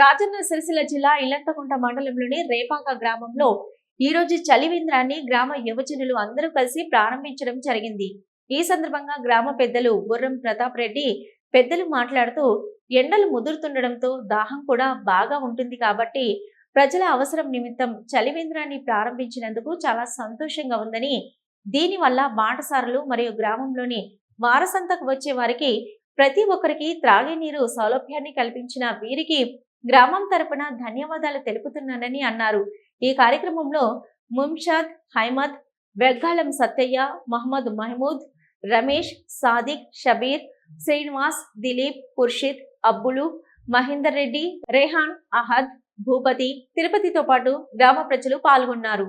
రాజన్న సిరిసిల్ల జిల్లా ఇల్లంతకుంట మండలంలోని రేపాక గ్రామంలో ఈ రోజు చలివేంద్రాన్ని గ్రామ యువజనులు అందరూ కలిసి ప్రారంభించడం జరిగింది. ఈ సందర్భంగా గ్రామ పెద్దలు బుర్రం ప్రతాప్ రెడ్డి పెద్దలు మాట్లాడుతూ ఎండలు ముదురుతుండడంతో దాహం కూడా బాగా ఉంటుంది కాబట్టి ప్రజల అవసరం నిమిత్తం చలివేంద్రాన్ని ప్రారంభించినందుకు చాలా సంతోషంగా ఉందని, దీనివల్ల బాటసారులు మరియు గ్రామంలోని వారసంతకు వచ్చే వారికి ప్రతి ఒక్కరికి త్రాగే నీరు సౌలభ్యాన్ని కల్పించిన వీరికి గ్రామం తరపున ధన్యవాదాలు తెలుపుతున్నానని అన్నారు. ఈ కార్యక్రమంలో ముంషాద్, హైమద్, వెగ్గాలం సత్తయ్య, మహమ్మద్ మహమూద్, రమేష్, సాదిక్, షబీర్, శ్రీనివాస్, దిలీప్, ఖుర్షిద్, అబ్బులు, మహేందర్ రెడ్డి, రేహాన్, అహద్, భూపతి, తిరుపతితో పాటు గ్రామ ప్రజలు పాల్గొన్నారు.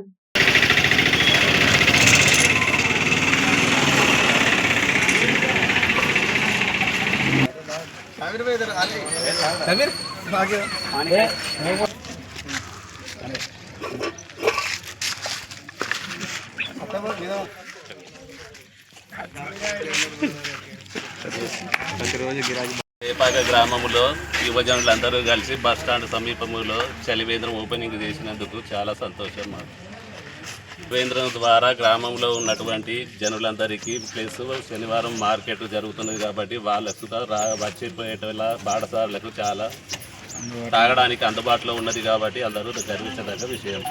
రేపాక గ్రామంలో యువజనులందరూ కలిసి బస్టాండ్ సమీపంలో చలివేంద్రం ఓపెనింగ్ చేసినందుకు చాలా సంతోషం. చలివేంద్రం ద్వారా గ్రామంలో ఉన్నటువంటి జనులందరికీ ప్లస్ శనివారం మార్కెట్ జరుగుతున్నది కాబట్టి వాళ్ళకు వచ్చిపోయేటలా బాటసారులకు చాలా తాగడానికి అందుబాటులో ఉన్నది కాబట్టి అందరూ గర్వించదగ్గ విషయం.